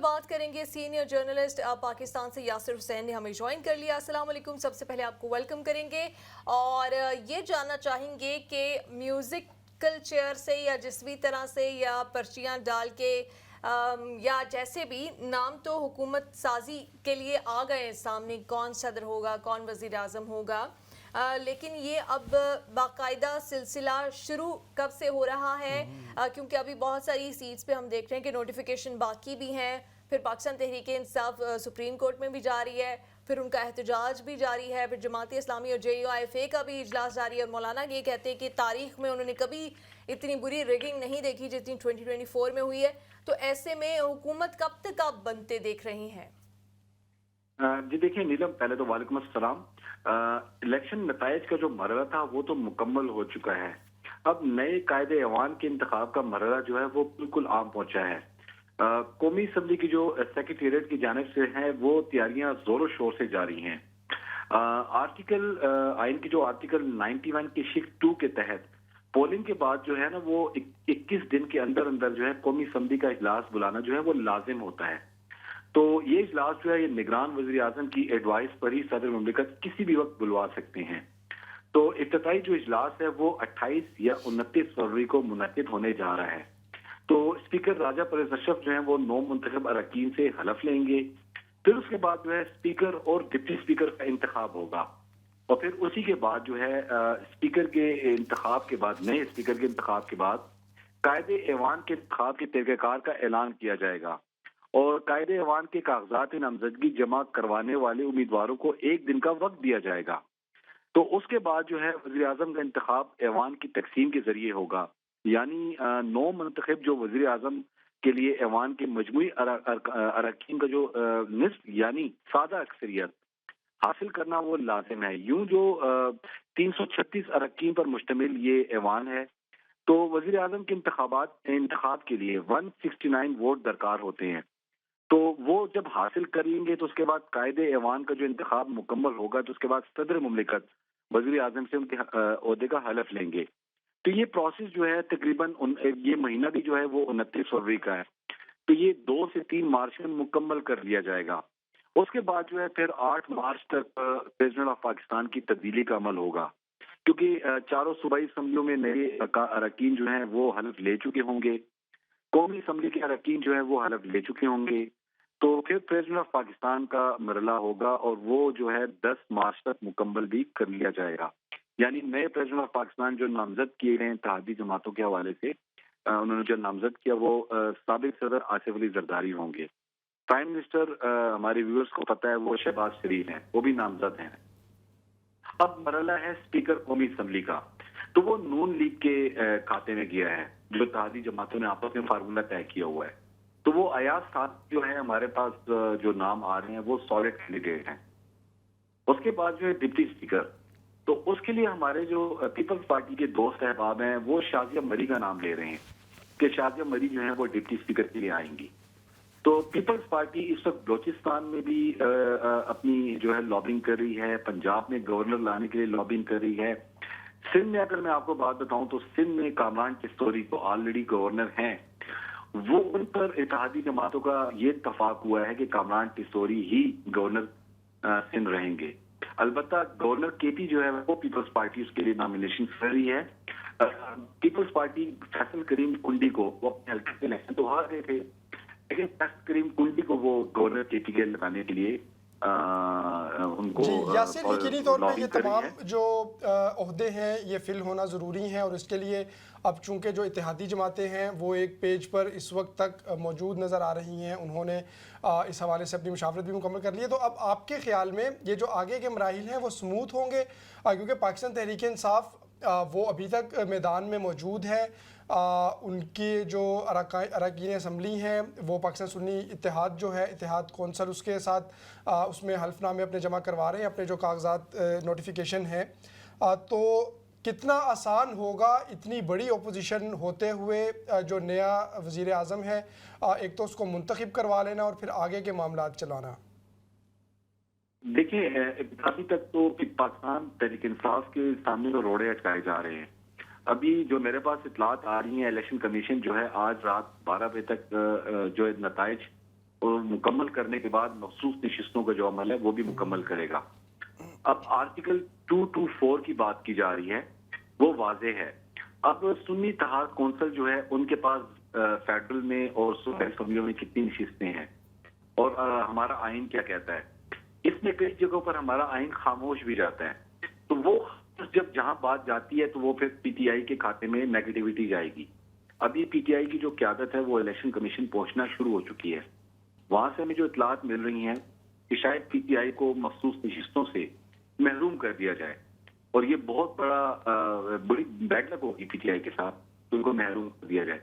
بات کریں گے سینئر جرنلسٹ پاکستان سے یاسر حسین نے ہمیں جوائن کر لیا. السلام علیکم. سب سے پہلے آپ کو ویلکم کریں گے اور یہ جاننا چاہیں گے کہ میوزیکل چیئر سے یا جسوی طرح سے یا پرچیاں ڈال کے یا جیسے بھی نام تو حکومت سازی کے لیے آ گئے سامنے, کون صدر ہوگا, کون وزیر اعظم ہوگا, لیکن یہ اب باقاعدہ سلسلہ شروع کب سے ہو رہا ہے؟ کیونکہ ابھی بہت ساری سیٹس پہ ہم دیکھ رہے ہیں کہ نوٹیفیکیشن باقی بھی ہیں, پھر پاکستان تحریک انصاف سپریم کورٹ میں بھی جاری ہے, پھر ان کا احتجاج بھی جاری ہے, پھر جماعت اسلامی اور JUIFA کا بھی اجلاس جاری ہے, اور مولانا یہ کہتے ہیں کہ تاریخ میں انہوں نے کبھی اتنی بری ریگنگ نہیں دیکھی جتنی 2024 میں ہوئی ہے. تو ایسے میں حکومت کب تک آپ بنتے دیکھ رہی ہیں؟ جی دیکھیں نیلم, پہلے تو وعلیکم السلام. الیکشن نتائج کا جو مرحلہ تھا وہ تو مکمل ہو چکا ہے. اب نئے قائد ایوان کے انتخاب کا مرحلہ جو ہے وہ بالکل عام پہنچا ہے. قومی اسمبلی کی جو سیکریٹریٹ کی جانب سے ہیں وہ تیاریاں زور و شور سے جاری ہیں. آئین کی جو آرٹیکل 91 کی شق 2 کے تحت پولنگ کے بعد جو ہے نا وہ 21 دن کے اندر اندر جو ہے قومی اسمبلی کا اجلاس بلانا جو ہے وہ لازم ہوتا ہے. تو یہ اجلاس جو ہے یہ نگران وزیر اعظم کی ایڈوائس پر ہی صدر مملکت کسی بھی وقت بلوا سکتے ہیں. تو افتتاحی جو اجلاس ہے وہ 28 یا 29 فروری کو منعقد ہونے جا رہا ہے. تو اسپیکر راجہ پرویز اشرف جو ہیں وہ 9 منتخب اراکین سے حلف لیں گے. پھر اس کے بعد جو ہے اسپیکر اور ڈپٹی اسپیکر کا انتخاب ہوگا, اور پھر اسی کے بعد جو ہے اسپیکر کے انتخاب کے بعد, نئے اسپیکر کے انتخاب کے بعد قائد ایوان کے انتخاب کے طریقہ کار کا اعلان کیا جائے گا, اور قائد ایوان کے کاغذات نامزدگی جمع کروانے والے امیدواروں کو 1 دن کا وقت دیا جائے گا. تو اس کے بعد جو ہے وزیر اعظم کا انتخاب ایوان کی تقسیم کے ذریعے ہوگا. یعنی 9 منتخب جو وزیر اعظم کے لیے ایوان کے مجموعی اراکین کا جو نصف یعنی سادہ اکثریت حاصل کرنا وہ لازم ہے. یوں جو 336 اراکین پر مشتمل یہ ایوان ہے, تو وزیر اعظم کے انتخاب کے لیے 169 ووٹ درکار ہوتے ہیں. تو وہ جب حاصل کریں گے تو اس کے بعد قائد ایوان کا جو انتخاب مکمل ہوگا تو اس کے بعد صدر مملکت وزیر اعظم سے ان کے عہدے کا حلف لیں گے. تو یہ پروسیس جو ہے تقریباً یہ مہینہ بھی جو ہے وہ 29 فروری کا ہے. تو یہ 2 سے 3 مارچ میں مکمل کر لیا جائے گا. اس کے بعد جو ہے پھر 8 مارچ تک پریزیڈنٹ آف پاکستان کی تبدیلی کا عمل ہوگا, کیونکہ چاروں صوبائی اسمبلیوں میں نئے اراکین جو ہیں وہ حلف لے چکے ہوں گے, قومی اسمبلی کے اراکین جو ہیں وہ حلف لے چکے ہوں گے. تو پھر پریزیڈنٹ آف پاکستان کا مرحلہ ہوگا, اور وہ جو ہے 10 مارچ تک مکمل بھی کر لیا جائے گا. یعنی نئے پریزیڈنٹ آف پاکستان جو نامزد کیے گئے ہیں اتحادی جماعتوں کے حوالے سے, انہوں نے جو نامزد کیا وہ سابق صدر آصف علی زرداری ہوں گے. پرائم منسٹر ہمارے ویورز کو پتہ ہے وہ شہباز شریف ہیں, وہ بھی نامزد ہیں. اب مرحلہ ہے اسپیکر قومی اسمبلی کا, تو وہ نون لیگ کے کھاتے میں گیا ہے, جو اتحادی جماعتوں نے آپس میں فارمولہ طے کیا ہوا ہے. تو وہ ایاز خان جو ہے ہمارے پاس جو نام آ رہے ہیں وہ سالڈ کینڈیڈیٹ ہیں. اس کے بعد جو ہے ڈپٹی اسپیکر, تو اس کے لیے ہمارے جو پیپلز پارٹی کے دوست احباب ہیں وہ شازیہ مری کا نام لے رہے ہیں کہ شازیہ مری جو ہے وہ ڈپٹی اسپیکر کے لیے آئیں گی. تو پیپلز پارٹی اس وقت بلوچستان میں بھی اپنی جو ہے لابنگ کر رہی ہے, پنجاب میں گورنر لانے کے لیے لابنگ کر رہی ہے. سندھ میں اگر میں آپ کو بات بتاؤں تو سندھ میں کامران چستوری تو آلریڈی گورنر ہیں, وہ ان پر اتحادی جماعتوں کا یہ اتفاق ہوا ہے کہ کامران چستوری ہی گورنر سندھ رہیں گے. البتہ گورنر KP جو ہے وہ پیپلز پارٹی اس کے لیے نامینیشن کر رہی ہے. پیپلز پارٹی فیصل کریم کنڈی کو وہ اپنے حلقے سے الیکشن تو ہار رہے تھے, لیکن فیصل کریم کنڈی کو وہ گورنر KP کے لگانے کے لیے ان کو جی یاسر, یقینی طور پہ یہ تمام جو عہدے ہیں یہ فل ہونا ضروری ہیں, اور اس کے لیے اب چونکہ جو اتحادی جماعتیں ہیں وہ ایک پیج پر اس وقت تک موجود نظر آ رہی ہیں, انہوں نے اس حوالے سے اپنی مشاورت بھی مکمل کر لی ہے. تو اب آپ کے خیال میں یہ جو آگے کے مراحل ہیں وہ سموتھ ہوں گے, کیونکہ پاکستان تحریک انصاف وہ ابھی تک میدان میں موجود ہے, ان کی جو اراکین اسمبلی ہیں وہ پاکستان سنی اتحاد جو ہے اتحاد کونسل اس کے ساتھ اس میں حلف نامے اپنے جمع کروا رہے ہیں, اپنے جو کاغذات نوٹیفیکیشن ہیں. تو کتنا آسان ہوگا اتنی بڑی اپوزیشن ہوتے ہوئے جو نیا وزیر اعظم ہے ایک تو اس کو منتخب کروا لینا اور پھر آگے کے معاملات چلانا؟ دیکھیں ابھی تک تو پاکستان تحریک انصاف کے سامنے تو روڑے اٹکائے جا رہے ہیں. ابھی جو میرے پاس اطلاعات آ رہی ہیں, الیکشن کمیشن جو ہے آج رات 12 بجے تک جو نتائج और मुकम्मल करने के बाद मखसूस नशिस्तों का जो अमल है वो भी मुकम्मल करेगा। अब आर्टिकल 224 की बात की जा रही है, वो वाज़ेह है। अब सुन्नी इत्तेहाद कौंसिल जो है उनके पास फेडरल में और सूबाई असम्बलियों में कितनी नशिस्तें हैं और हमारा आइन क्या कहता है, इसमें कई जगहों पर हमारा आइन खामोश भी जाता है। तो वो जब जहां बात जाती है तो वो फिर पीटीआई के खाते में नेगेटिविटी जाएगी। अभी पीटीआई की जो क्यादत है वो इलेक्शन कमीशन पहुंचना शुरू हो चुकी है। वहां से हमें जो इतलात मिल रही हैं कि शायद पीटीआई को मखसूस नशिस्तों से महरूम कर दिया जाए और ये बहुत बड़ी बैड लक होगी पीटीआई के साथ, तो उनको महरूम कर दिया जाए।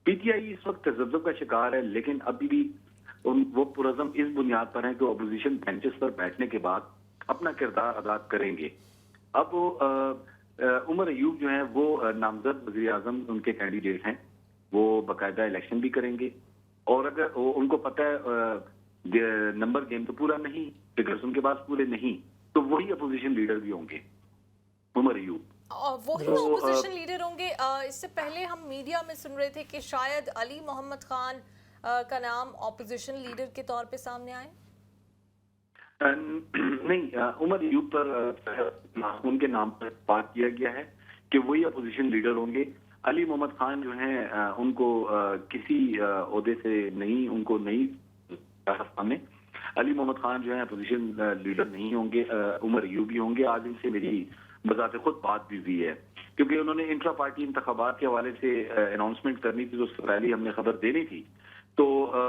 पीटीआई इस वक्त तजब्जुब का शिकार है, लेकिन अभी भी वो पुरज़म इस बुनियाद पर है कि अपोजिशन बेंचेस पर बैठने के बाद अपना किरदार अदा करेंगे। अब उमर अयूब जो है वो नामजद वज़ीर आज़म उनके कैंडिडेट हैं, वो बाकायदा इलेक्शन भी करेंगे और अगर उनको पता है नंबर गेम तो पूरा नहीं, फिगर्स उनके पास पूरे नहीं, तो वही अपोजिशन लीडर भी होंगे उमर अयूब। और वही ऑपोजिशन लीडर होंगे। इससे पहले हम मीडिया में सुन रहे थे कि शायद अली मोहम्मद खान का नाम ऑपोजिशन लीडर के तौर पे सामने आए। नहीं, उमर अयूब पर उनके नाम पर बात किया गया है कि वही अपोजिशन लीडर होंगे। अली मोहम्मद खान जो हैं उनको किसी ओहदे से नहीं, उनको नहीं सामने। अली मोहम्मद खान जो है अपोजिशन लीडर नहीं होंगे, उमर अयूब ही होंगे। आज इनसे मेरी बजाते खुद बात भी हुई है, क्योंकि उन्होंने इंट्रा पार्टी इंतखाबात के हवाले से अनाउंसमेंट करनी थी, तो उससे पहले हमने खबर देनी थी। तो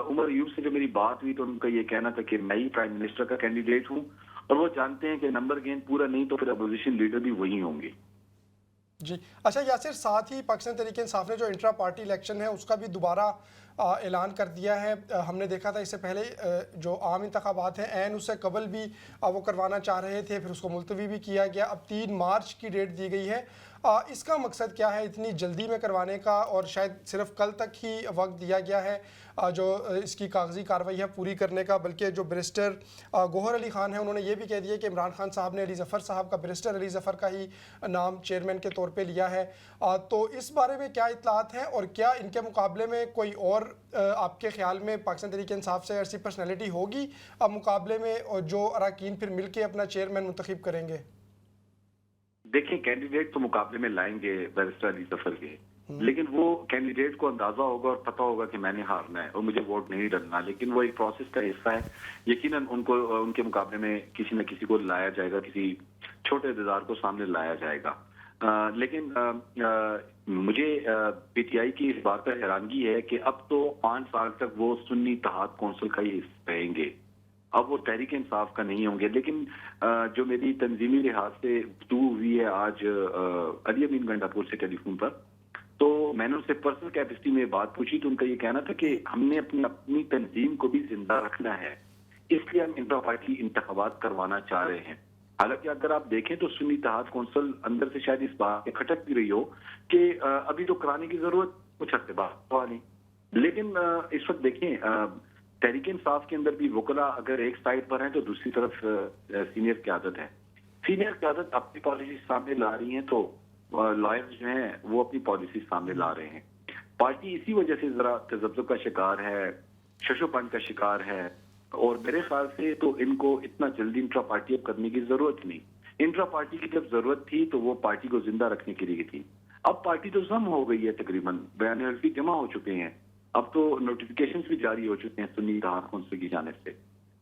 उमर अयूब से जब मेरी बात हुई तो उनका ये कहना था कि मैं ही प्राइम मिनिस्टर का कैंडिडेट हूँ और वो जानते हैं कि नंबर गेम पूरा नहीं तो फिर अपोजिशन लीडर भी वही होंगे। जी अच्छा यासिर, साथ ही पाकिस्तान तहरीक इंसाफ ने जो इंट्रा पार्टी इलेक्शन है उसका भी दोबारा ऐलान कर दिया है। हमने देखा था इससे पहले जो आम इंतखाबात हैं ऐन उससे कबल भी वो करवाना चाह रहे थे, फिर उसको मुलतवी भी किया गया। अब 3 मार्च की डेट दी गई है। इसका मकसद क्या है इतनी जल्दी में करवाने का, और शायद सिर्फ कल तक ही वक्त दिया गया है जो इसकी कागजी कार्रवाई है पूरी करने का। बल्कि जो बैरिस्टर गौहर अली खान है उन्होंने ये भी कह दिया कि इमरान खान साहब ने अली ज़फ़र साहब का, बैरिस्टर अली ज़फ़र का ही नाम चेयरमैन के तौर पे लिया है। तो इस बारे में क्या इत्तलात हैं और क्या इनके मुकाबले में कोई और आपके ख्याल में पाकिस्तान तहरीक इंसाफ से ऐसी पर्सनैलिटी होगी मुकाबले में, और जो अरकान फिर मिल के अपना चेयरमैन मुंतखब करेंगे? देखिए, कैंडिडेट तो मुकाबले में लाएंगे बैरिस्टर अली ज़फ़र के, लेकिन वो कैंडिडेट को अंदाजा होगा और पता होगा कि मैंने हारना है और मुझे वोट नहीं डालना, लेकिन वो एक प्रोसेस का हिस्सा है। यकीनन उनको उनके मुकाबले में किसी न किसी को लाया जाएगा, किसी छोटे अहदेदार को सामने लाया जाएगा। लेकिन मुझे पीटीआई की इस बात पर हैरानगी है कि अब तो 5 साल तक वो सुन्नी इत्तेहाद कौंसिल का ही हिस्सा रहेंगे, अब वो तहरीक इंसाफ का नहीं होंगे। लेकिन जो मेरी तंजीमी लिहाज से गुफ्तगू हुई है आज अली अमीन गंडापुर से टेलीफोन पर, तो मैंने उनसे पर्सनल कैपेसिटी में बात पूछी तो उनका ये कहना था कि हमने अपनी तंजीम को भी जिंदा रखना है, इसलिए हम इंट्रा पार्टी इंतखाबात करवाना चाह रहे हैं। हालांकि अगर आप देखें तो सुन्नी इत्तेहाद कौंसिल अंदर से शायद इस बात में खटक भी रही हो कि अभी तो कराने की जरूरत कुछ हफ्ते बाद नहीं, लेकिन इस वक्त देखें तहरीक इंसाफ के अंदर भी वकला अगर एक साइड पर हैं तो दूसरी तरफ सीनियर क़यादत है। सीनियर क़यादत अपनी पॉलिसी सामने ला रही है तो लॉयर्स जो हैं वो अपनी पॉलिसी सामने ला रहे हैं। पार्टी इसी वजह से जरा तजब्जुब का शिकार है, शशोपन का शिकार है, और मेरे ख्याल से तो इनको इतना जल्दी इंट्रा पार्टी अब करने की जरूरत नहीं। इंट्रा पार्टी की जब जरूरत थी तो वो पार्टी को जिंदा रखने के लिए थी। अब पार्टी तो जम हो गई है, तकरीबन बयान हल्फी जमा हो चुके हैं, अब तो नोटिफिकेशंस भी जारी हो चुके हैं सुन्नी इत्तेहाद कौंसिल की जानिब से।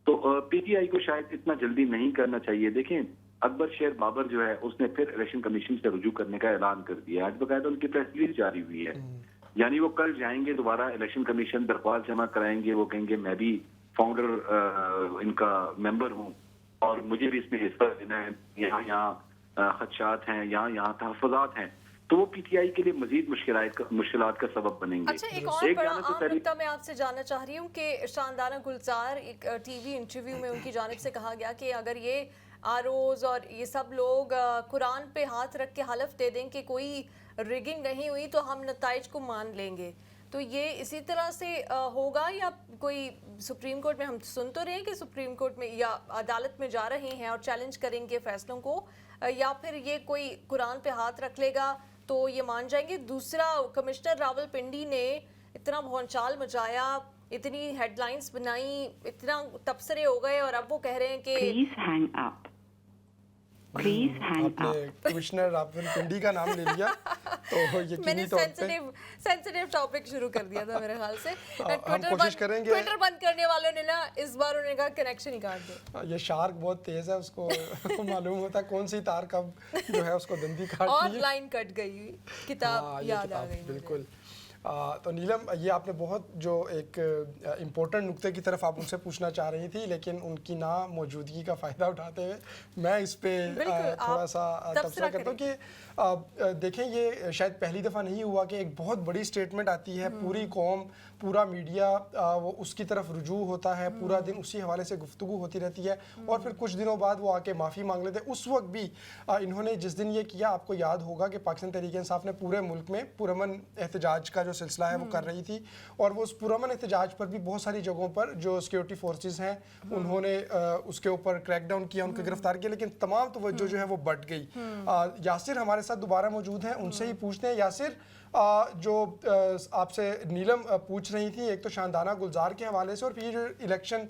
तो पीटीआई को शायद इतना जल्दी नहीं करना चाहिए। देखें, अकबर शेर बाबर जो है उसने फिर इलेक्शन कमीशन से रुजू करने का ऐलान कर दिया, आज बकायदा उनकी प्रेस रिलीज जारी हुई है। यानी वो कल जाएंगे दोबारा इलेक्शन कमीशन, दरख्वास्त जमा कराएंगे, वो कहेंगे मैं भी फाउंडर इनका मेंबर हूँ और मुझे भी इसमें हिस्सा लेना है, यहाँ खदशात हैं, यहाँ तहफ़्फ़ुज़ात हैं, तो वो पीटीआई के लिए मजीद मुश्किलात का सबब बनेंगे। अच्छा, एक और बड़ा अहम नुक्ता मैं आपसे जानना चाह रही हूँ कि शानदाना गुलजार एक टीवी इंटरव्यू में उनकी जानिब से कहा गया कि अगर ये आरोज और ये सब लोग कुरान पे हाथ रख के हलफ दे दें कि कोई रिगिंग नहीं हुई तो हम नताइज को मान लेंगे, तो ये इसी तरह से होगा या कोई सुप्रीम कोर्ट में, हम सुन तो रहे हैं कि सुप्रीम कोर्ट में या अदालत में जा रहे हैं और चैलेंज करेंगे फैसलों को, या फिर ये कोई कुरान पे हाथ रख लेगा तो ये मान जाएंगे? दूसरा, कमिश्नर रावलपिंडी ने इतना भौंचाल मचाया इतनी हेडलाइंस बनाई, इतना तबसरे हो गए और अब वो कह रहे हैं कि Please hang up. Please hang आपने up. कमिश्नर रावलपिंडी का नाम ले लिया तो मैंने यकीनी तौर पे सेंसिटिव टॉपिक शुरू कर दिया था मेरे ख्याल से। हम कोशिश करेंगे। ट्विटर बंद करने वालों ने ना इस बार उन्होंने कहा कनेक्शन ही काट दो। ये शार्क बहुत तेज है, उसको मालूम होता है कौन सी तार कब जो है उसको दंदी और काटनी है। लाइन कट गई, किताब हाँ, ये याद आ किताब, गई मुझे। बिल्कुल। तो नीलम, ये आपने बहुत जो एक इम्पोर्टेंट नुक्ते की तरफ आप उनसे पूछना चाह रही थी, लेकिन उनकी ना मौजूदगी का फ़ायदा उठाते हुए मैं इस पे बिल्कुल, थोड़ा आप सा तबसरा तबसरा करता हूँ कि देखें, ये शायद पहली दफ़ा नहीं हुआ कि एक बहुत बड़ी स्टेटमेंट आती है, पूरी कौम, पूरा मीडिया वो उसकी तरफ रुजू होता है, पूरा दिन उसी हवाले से गुफ्तगू होती रहती है और फिर कुछ दिनों बाद वो आके माफ़ी मांग लेते हैं। उस वक्त भी इन्होंने जिस दिन ये किया, आपको याद होगा कि पाकिस्तान तहरीक इंसाफ ने पूरे मुल्क में पुरअमन एहतजाज का जो सिलसिला है वो कर रही थी और वो उस पुरअमन एहतजाज पर भी बहुत सारी जगहों पर जो सिक्योरिटी फोर्सेस हैं उन्होंने उसके ऊपर क्रैकडाउन किया, उनको गिरफ्तार किया, लेकिन तमाम तवज्जो जो है वो बढ़ गई। यासिर हमारे साथ दोबारा मौजूद हैं, उनसे ही पूछते हैं। यासिर, जो आपसे नीलम पूछ रही थी, एक तो शानदाना गुलजार के हवाले से और फिर जो इलेक्शन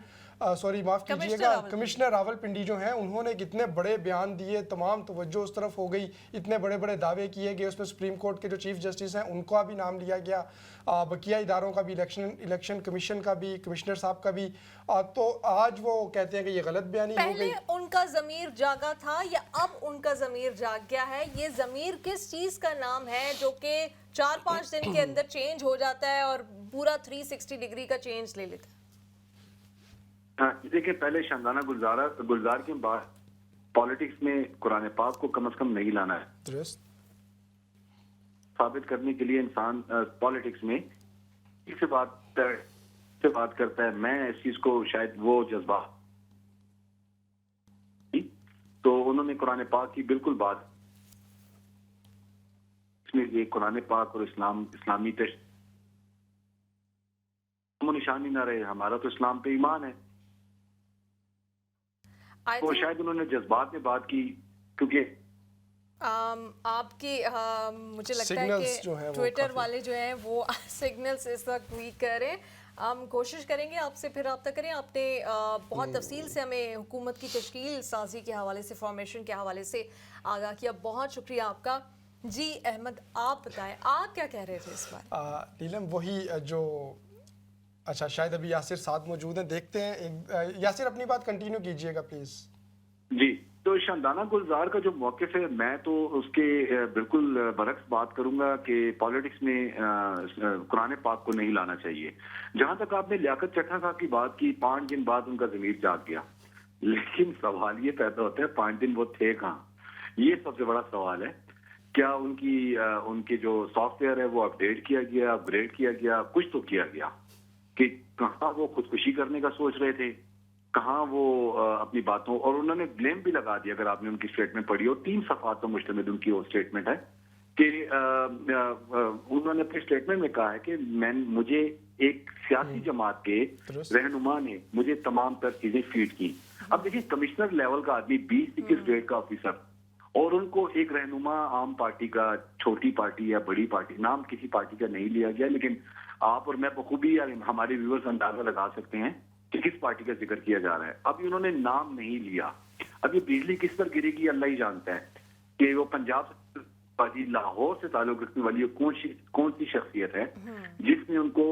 सॉरी माफ़ कीजिएगा, कमिश्नर रावलपिंडी जो हैं उन्होंने कितने बड़े बयान दिए, तमाम तवज्जो उस तरफ हो गई, इतने बड़े बड़े दावे किए गए, उसमें सुप्रीम कोर्ट के जो चीफ जस्टिस हैं उनका भी नाम लिया गया, बकिया इदारों का भी, इलेक्शन कमीशन का भी, कमिश्नर साहब का भी। तो आज वो कहते हैं कि ये गलत बयानी हो गई। पहले उनका ज़मीर जागा था या अब उनका ज़मीर जाग गया है? ये ज़मीर किस चीज़ का नाम है जो कि 4-5 दिन के अंदर चेंज हो जाता है और पूरा 360 डिग्री का चेंज ले लेता है? हाँ, देखिए, पहले शानदाना गुलजार के बाद पॉलिटिक्स में कुरान पाक को कम से कम नहीं लाना है। दुरुस्त। साबित करने के लिए इंसान पॉलिटिक्स में इससे बात करता है। मैं इस चीज को शायद वो जज्बा, तो उन्होंने कुरान पाक की बिल्कुल बात, इसमें ये कुरान पाक और इस्लामी निशानी ना रहे, हमारा तो इस्लाम पे ईमान है। तो शायद उन्होंने जज्बात में बात की, क्योंकि आपकी मुझे लगता है सिग्नल्स जो कि हैं वो ट्विटर काफ़ी- वाले जो हैं वो सिग्नल्स इस वक्त वीक कर रहे हैं। हम कोशिश करेंगे आपसे फिर रब्ता करें। आपने बहुत तफसील से हमें हुकूमत की तश्कील साजी के हवाले से, फॉर्मेशन के हवाले से आगाह किया। बहुत शुक्रिया आपका। जी अहमद, आप बताएं, आप क्या कह रहे थे इस बार? नीलम, वही जो अच्छा, शायद अभी यासिर साथ मौजूद हैं, देखते हैं। यासिर, अपनी बात कंटिन्यू कीजिएगा प्लीज। जी, तो शानदाना गुलजार का जो मौक़िफ़ है, मैं तो उसके बिल्कुल बरक्स बात करूंगा कि पॉलिटिक्स में कुरान पाक को नहीं लाना चाहिए। जहां तक आपने लियाकत चट्टा साहब की बात की, 5 दिन बाद उनका ज़मीर जाग गया, लेकिन सवाल ये पैदा होता है 5 दिन वो थे कहाँ? ये सबसे बड़ा सवाल है। क्या उनकी जो सॉफ्टवेयर है वो अपडेट किया गया, अपग्रेड किया गया? कुछ तो किया गया कि कहाँ वो खुदकुशी करने का सोच रहे थे, कहाँ वो अपनी बातों, और उन्होंने ब्लेम भी लगा दिया। अगर आपने उनकी स्टेटमेंट पढ़ी हो, 3 सफ़ात पर मुश्तमिल उनकी वो स्टेटमेंट है कि उन्होंने अपनी स्टेटमेंट में कहा है कि मुझे एक सियासी जमात के रहनुमा ने मुझे तमाम तर चीजें फीड की। अब देखिए, कमिश्नर लेवल का आदमी, 20-21 ग्रेड का ऑफिसर, और उनको एक रहनुमा आम पार्टी का, छोटी पार्टी या बड़ी पार्टी, नाम किसी पार्टी का नहीं लिया गया, लेकिन आप और मैं बखूबी हमारे व्यूअर्स अंदाजा लगा सकते हैं कि किस पार्टी का जिक्र किया जा रहा है। अभी उन्होंने नाम नहीं लिया। अब ये बिजली किस पर गिरेगी अल्लाह ही जानता है कि वो पंजाब से, लाहौर से ताल्लुक रखने वाली कौन सी शख्सियत है जिसने उनको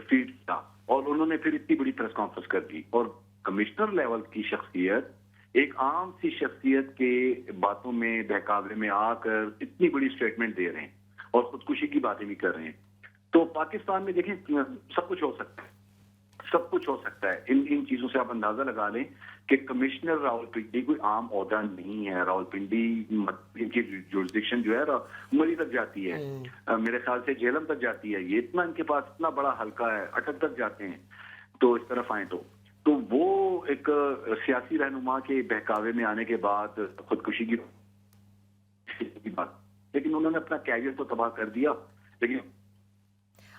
फीड किया, और उन्होंने फिर इतनी बड़ी प्रेस कॉन्फ्रेंस कर दी। और कमिश्नर लेवल की शख्सियत एक आम सी शख्सियत के बातों में, बहकावे में आकर इतनी बड़ी स्टेटमेंट दे रहे हैं और खुदकुशी की बातें भी कर रहे हैं। तो पाकिस्तान में देखें, सब कुछ हो सकता है, सब कुछ हो सकता है। इन चीजों से आप अंदाजा लगा लें कि कमिश्नर रावलपिंडी कोई आम ओहदा नहीं है। रावलपिंडी की जुरिसडिक्शन जो है मरी तक जाती है, मेरे ख्याल से जेलम तक जाती है। ये इतना इनके पास इतना बड़ा हल्का है, अटक तक जाते हैं। तो इस तरफ आए तो वो एक सियासी रहनुमा के बहकावे में आने के बाद खुदकुशी की बात, लेकिन उन्होंने अपना कैरियर तो तबाह कर दिया। लेकिन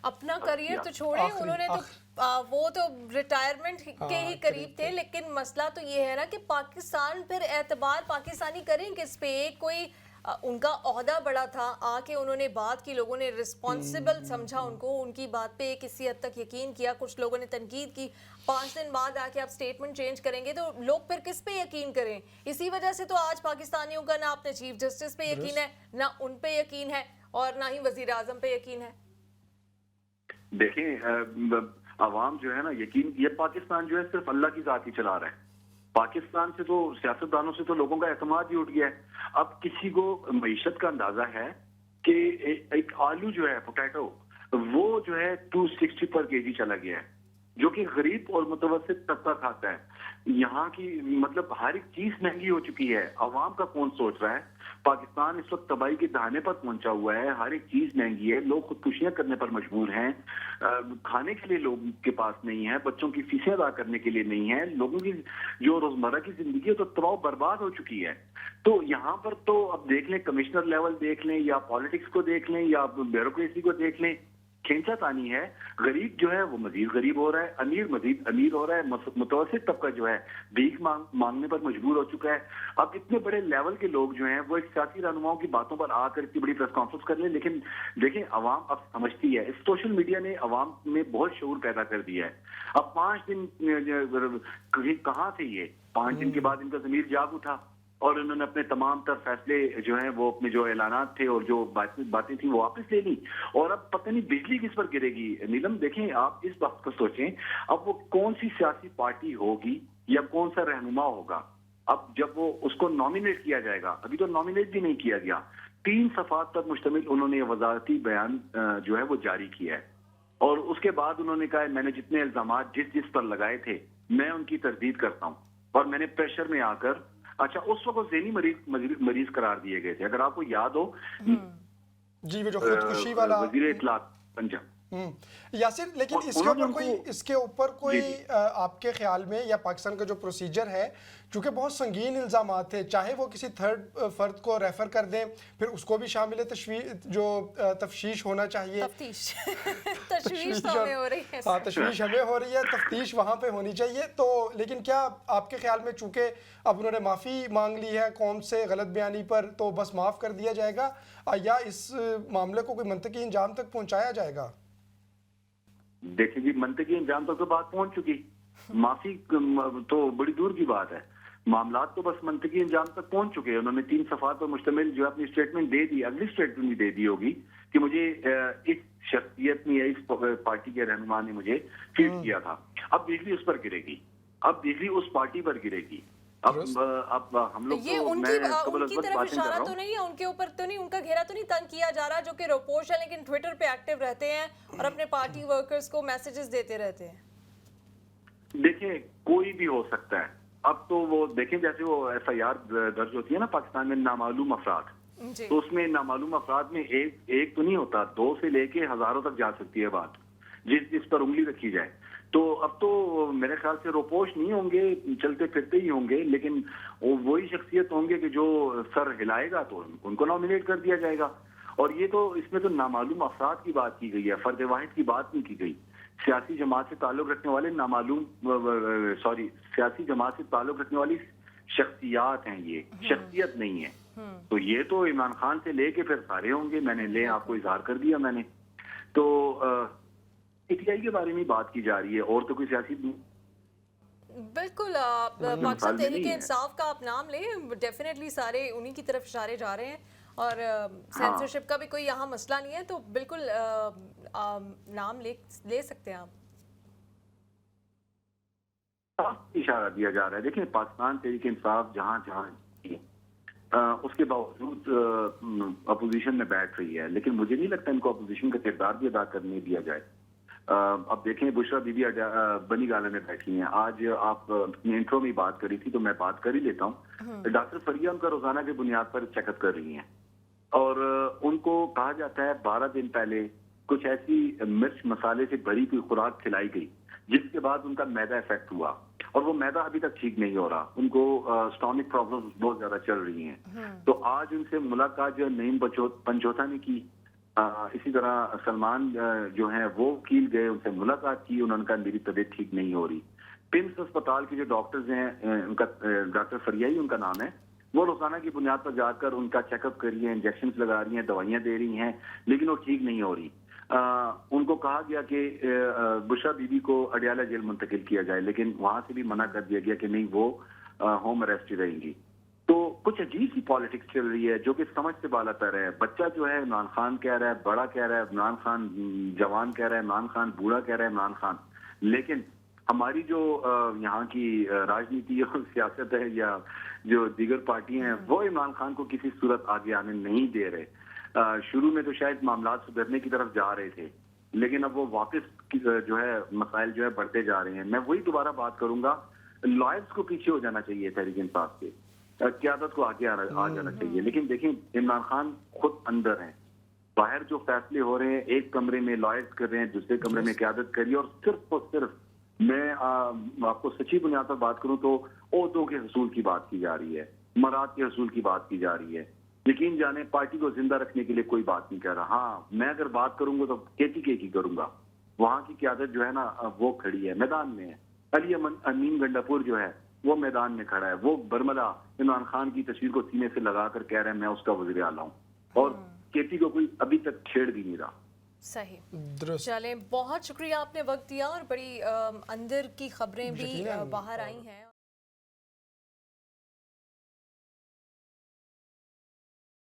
अपना करियर तो छोड़े, उन्होंने तो वो तो रिटायरमेंट के ही करीब थे, लेकिन मसला तो ये है ना कि पाकिस्तान फिर एतबार पाकिस्तानी करें किस पे? कोई उनका ओहदा बड़ा था, आके उन्होंने बात की, लोगों ने रिस्पॉन्सिबल समझा उनको, उनकी बात पे किसी हद तक यकीन किया, कुछ लोगों ने तनकीद की, 5 दिन बाद आके आप स्टेटमेंट चेंज करेंगे तो लोग फिर किस पे यकीन करें? इसी वजह से तो आज पाकिस्तानियों का ना अपने चीफ जस्टिस पे यकीन है, ना उन पे यकीन है और ना ही वजीर आजम पे यकीन है। देखें, अवाम जो है ना, यकीन, ये पाकिस्तान जो है सिर्फ अल्लाह की जात ही चला रहा है। पाकिस्तान से तो, सियासतदानों से तो लोगों का एतमाद ही उठ गया है। अब किसी को मईशत का अंदाजा है कि एक आलू जो है, पोटैटो, वो जो है 260 पर केजी चला गया है, जो कि गरीब और मुतवस्सित तबका खाता है। यहाँ की मतलब हर एक चीज महंगी हो चुकी है। अवाम का कौन सोच रहा है? पाकिस्तान इस वक्त तबाही के दहाने पर पहुंचा हुआ है, हर एक चीज महंगी है, लोग खुदकुशियां करने पर मजबूर हैं, खाने के लिए लोगों के पास नहीं है, बच्चों की फीसें अदा करने के लिए नहीं है, लोगों की जो रोजमर्रा की जिंदगी है तो तबाह बर्बाद हो चुकी है। तो यहाँ पर तो अब देख लें, कमिश्नर लेवल देख लें या पॉलिटिक्स को देख लें या ब्यूरोक्रेसी को देख लें, खींचा तानी है। गरीब जो है वो मजीद गरीब हो रहा है, अमीर मजीद अमीर हो रहा है, मुतवस्सित तबका जो है भीख मांगने पर मजबूर हो चुका है। अब इतने बड़े लेवल के लोग जो हैं वो एक सियासी रहनुमाओं की बातों पर आकर इतनी बड़ी प्रेस कॉन्फ्रेंस कर लें, लेकिन देखें अवाम अब समझती है। इस सोशल मीडिया ने अवाम में बहुत शऊर पैदा कर दिया है। अब 5 दिन कहाँ से ये 5 दिन के बाद इनका ज़मीर जाग उठा और उन्होंने अपने तमाम तर फैसले जो हैं वो अपने जो ऐलानात थे और जो बातें थी वो वापस ले ली। और अब पता नहीं बिजली किस पर गिरेगी। नीलम, देखें, आप इस बात को सोचें, अब वो कौन सी सियासी पार्टी होगी या कौन सा रहनुमा होगा, अब जब वो उसको नॉमिनेट किया जाएगा, अभी तो नॉमिनेट भी नहीं किया गया, 3 सफ़ात पर मुश्तमिल उन्होंने ये वजारती बयान जो है वो जारी किया है। और उसके बाद उन्होंने कहा मैंने जितने इल्जामात जिस पर लगाए थे मैं उनकी तरदीद करता हूँ और मैंने प्रेशर में आकर, अच्छा उस वक्त ज़हनी मरीज करार दिए गए थे, अगर आपको याद हो। जी, वो जो खुदकुशी वाला वजीर इत्तलात पंजाब यासिर, लेकिन इसके ऊपर कोई आपके ख्याल में या पाकिस्तान का जो प्रोसीजर है, चूंकि बहुत संगीन इल्जाम थे, चाहे वो किसी थर्ड फर्द को रेफर कर दें फिर उसको भी शामिल तफ्तीश होना चाहिए। तशवीश तो हमें हो रही है। हाँ, तशवीश हमें हो रही है, तफ्तीश वहाँ पे होनी चाहिए। तो लेकिन क्या आपके ख्याल में चूंकि अब उन्होंने माफ़ी मांग ली है कौम से गलत बयानी पर, तो बस माफ़ कर दिया जाएगा या इस मामले को कोई मंतकी इंजाम तक पहुँचाया जाएगा? देखिए जी, मंतकी इंजाम तक तो बात पहुंच चुकी, माफी तो बड़ी दूर की बात है। मामलात तो बस मंतकी इंजाम तक पहुंच चुके हैं। उन्होंने 3 सफ़ात पर मुश्तमिल जो अपनी स्टेटमेंट दे दी, अगली स्टेटमेंट भी दे दी होगी कि मुझे इस शख्सियत में या इस पार्टी के रहनुमा ने मुझे फीड किया था। अब बिजली उस पर गिरेगी, अब बिजली उस पार्टी पर गिरेगी। अब हम लोग ये उनकी तरफ इशारा तो नहीं है, उनके ऊपर तो नहीं, उनका घेरा तो नहीं तंग किया जा रहा, जो कि रोपोश है लेकिन ट्विटर पे एक्टिव रहते हैं और अपने पार्टी वर्कर्स को मैसेजेस देते रहते हैं। देखिए, कोई भी हो सकता है। अब तो वो देखें, जैसे वो FIR दर्ज होती है ना पाकिस्तान में नामालूम अफराद, तो उसमें नामालूम अफराद में एक तो नहीं होता, 2 से लेके हजारों तक जा सकती है बात, जिस पर उंगली रखी जाए। तो अब तो मेरे ख्याल से रोपोश नहीं होंगे, चलते फिरते ही होंगे, लेकिन वही शख्सियत होंगे कि जो सर हिलाएगा तो उनको नॉमिनेट कर दिया जाएगा। और ये तो इसमें तो नामालूम अफराद की बात की गई है, फर्द वाहिद की बात नहीं की गई। सियासी जमात से ताल्लुक रखने वाले सियासी जमात से ताल्लुक रखने वाली शख्सियात हैं, ये शख्सियत नहीं है। तो ये तो इमरान खान से लेके फिर सारे होंगे। मैंने आपको इजहार कर दिया मैंने। तो PTI के बारे में बात की जा रही है और तो कोई सियासी बिल्कुल पाकिस्तान तहरीक इंसाफ का आप नाम लें, डेफिनेटली सारे उन्हीं की तरफ इशारे जा रहे हैं और सेंसरशिप का भी कोई यहाँ मसला नहीं है, तो बिल्कुल नाम ले सकते हैं आप। इशारा दिया जा रहा है। देखिए, पाकिस्तान तहरीक इंसाफ जहाँ उसके बावजूद अपोजिशन में बैठ रही है, लेकिन मुझे नहीं लगता इनको अपोजिशन का किरदार भी अदा करने दिया जाए। अब देखें, बुशरा बीबी बनी गाला में बैठी हैं। आज आप अपनी इंट्रो में बात करी थी तो मैं बात कर ही लेता हूँ। डॉक्टर फरिया उनका रोजाना की बुनियाद पर चेकअप कर रही हैं और उनको कहा जाता है 12 दिन पहले कुछ ऐसी मिर्च मसाले से भरी कोई खुराक खिलाई गई जिसके बाद उनका मैदा इफेक्ट हुआ और वो मैदा अभी तक ठीक नहीं हो रहा। उनको स्टोमिक प्रॉब्लम्स बहुत ज्यादा चल रही हैं। तो आज उनसे मुलाकात जो नईम पंचोथा ने की, इसी तरह सलमान जो हैं वो वकील गए, उनसे मुलाकात की, उन्होंने कहा मेरी तबीयत ठीक नहीं हो रही। पिम्स अस्पताल के जो डॉक्टर्स हैं, उनका डॉक्टर फरियाई उनका नाम है, وہ روزانہ کی بنیاد پر جا کر ان کا چیک اپ کر رہی ہیں, انجیکشن لگا رہی ہیں, دوائیاں دے رہی ہیں, لیکن وہ ٹھیک نہیں ہو رہی. ان کو کہا گیا کہ بشرا بی بی کو اڈیالہ جیل منتقل کیا جائے, لیکن وہاں سے بھی منع کر دیا گیا کہ نہیں, وہ ہوم اریسٹ رہیں گی. تو کچھ عجیب سی پالیٹکس چل رہی ہے جو کہ سمجھ سے بالا تر ہے. بچہ جو ہے عمران خان کہہ رہا ہے, بڑا کہہ رہا ہے عمران خان جوان کہہ رہا ہے, عمران خان بوڑھا کہہ رہا ہے عمران خان, لیکن ہماری جو یہاں کی راجنیتی اور سیاست ہے یا جو دیگر پارٹیاں ہیں وہ عمران خان کو کسی صورت آگے آنے نہیں دے رہے. شروع میں تو شاید معاملات سدھرنے کی طرف جا رہے تھے, لیکن اب وہ واپس جو ہے مسائل جو ہے بڑھتے جا رہے ہیں. میں وہی دوبارہ بات کروں گا, لائرز کو پیچھے ہو جانا چاہیے, تحریک انصاف کے قیادت کو آگے آ جانا چاہیے. لیکن دیکھیں عمران خان خود اندر ہیں, باہر جو فیصلے ہو رہے ہیں ایک کمرے میں لائرز کر رہے ہیں, دوسرے کمرے میں قیادت کر رہی ہے, اور صرف میں آپ کو سچی بنیاد پر بات کروں تو عہدوں کے حصول کی بات کی جا رہی ہے, مراد کے حصول کی بات کی جا رہی ہے. یقین جانے پارٹی کو زندہ رکھنے کے لیے کوئی بات نہیں کر رہا. ہاں میں اگر بات کروں گا تو کے کی کروں گا. وہاں کی قیادت جو ہے نا وہ کھڑی ہے, میدان میں ہے. علی امین گنڈاپور جو ہے وہ میدان میں کھڑا ہے, وہ برملا عمران خان کی تصویر کو سینے سے لگا کر کہہ رہے ہیں میں اس کا وزیر اعلیٰ ہوں, اور کے کو کوئی ابھی تک چھیڑ بھی نہیں رہا. صحیح, درست. چلیں بہت شکریہ آپ نے وقت دیا, اور بڑی اندر کی خبریں بھی یقیناً. باہر آئی ہیں.